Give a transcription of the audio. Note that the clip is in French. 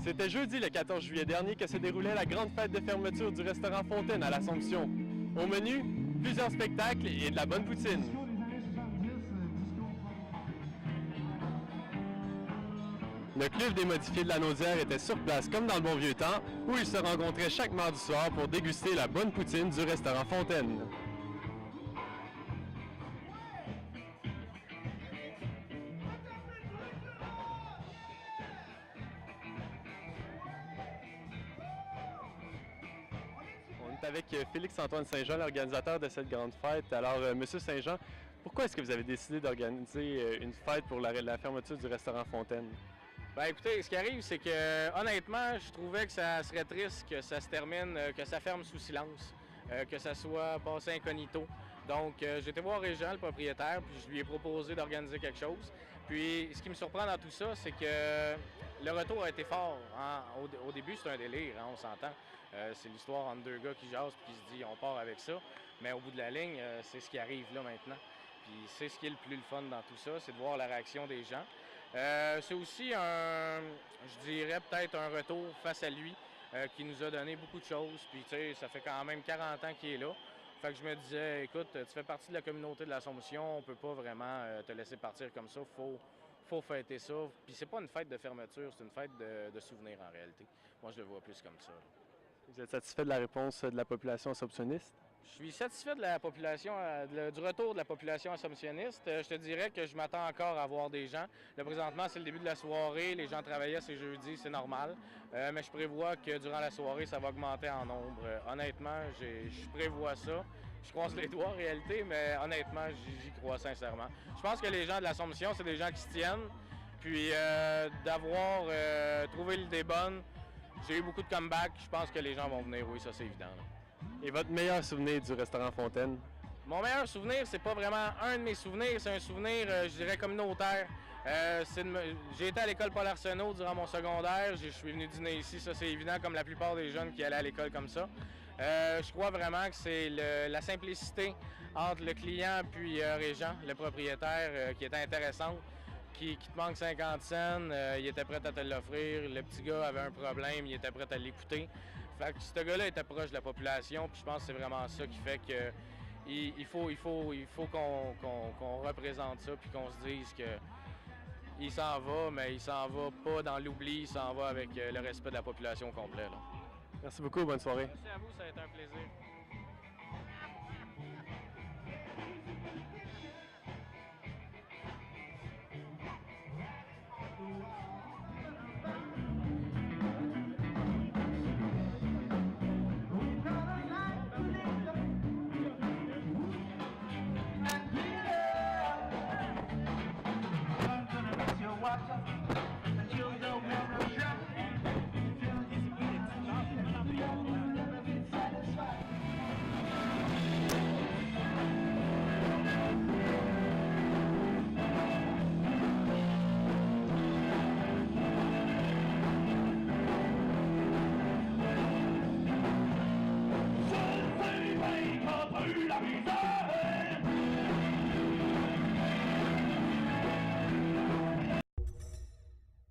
C'était jeudi le 14 juillet dernier que se déroulait la grande fête de fermeture du restaurant Fontaine à l'Assomption. Au menu, plusieurs spectacles et de la bonne poutine. Le club des modifiés de la Naudière était sur place comme dans le bon vieux temps, où ils se rencontraient chaque mardi soir pour déguster la bonne poutine du restaurant Fontaine. On est avec Félix-Antoine Saint-Jean, l'organisateur de cette grande fête. Alors, Monsieur Saint-Jean, pourquoi est-ce que vous avez décidé d'organiser une fête pour la fermeture du restaurant Fontaine? Ben écoutez, ce qui arrive, c'est que honnêtement, je trouvais que ça serait triste que ça se termine, que ça ferme sous silence, que ça soit passé incognito. Donc, j'ai été voir Régent, le propriétaire, puis je lui ai proposé d'organiser quelque chose. Puis, ce qui me surprend dans tout ça, c'est que le retour a été fort. Hein. Au début, c'est un délire, hein, on s'entend. C'est l'histoire entre deux gars qui jasent puis qui se disent on part avec ça. Mais au bout de la ligne, c'est ce qui arrive là maintenant. Puis c'est ce qui est le plus le fun dans tout ça, c'est de voir la réaction des gens. C'est aussi je dirais peut-être un retour face à lui qui nous a donné beaucoup de choses. Puis tu sais, ça fait quand même 40 ans qu'il est là. Fait que je me disais, écoute, tu fais partie de la communauté de l'Assomption, on peut pas vraiment te laisser partir comme ça. Faut fêter ça. Puis c'est pas une fête de fermeture, c'est une fête de souvenirs en réalité. Moi, je le vois plus comme ça. Là. Vous êtes satisfait de la réponse de la population assomptionniste? Je suis satisfait de la population, du retour de la population assomptionniste. Je te dirais que je m'attends encore à voir des gens. Là, présentement, c'est le début de la soirée. Les gens travaillaient, c'est jeudi, c'est normal. Mais je prévois que durant la soirée, ça va augmenter en nombre. Honnêtement, je prévois ça. Je croise les doigts en réalité, mais honnêtement, j'y crois sincèrement. Je pense que les gens de l'Assomption, c'est des gens qui se tiennent. Puis d'avoir trouvé l'idée bonne, j'ai eu beaucoup de comebacks. Je pense que les gens vont venir, oui, ça c'est évident. Là. Et votre meilleur souvenir du restaurant Fontaine? Mon meilleur souvenir, c'est pas vraiment un de mes souvenirs, c'est un souvenir, je dirais, communautaire. J'ai été à l'école Paul Arsenault durant mon secondaire, je suis venu dîner ici, ça c'est évident, comme la plupart des jeunes qui allaient à l'école comme ça. Je crois vraiment que c'est la simplicité entre le client puis Régent, le propriétaire, qui était intéressante. Qui te manque 50 cents, il était prêt à te l'offrir. Le petit gars avait un problème, il était prêt à l'écouter. Fait que ce gars-là était proche de la population, puis je pense que c'est vraiment ça qui fait que il faut qu'on représente ça, puis qu'on se dise que il s'en va, mais il s'en va pas dans l'oubli, il s'en va avec le respect de la population au complet. Là. Merci beaucoup, bonne soirée. Merci à vous, ça a été un plaisir.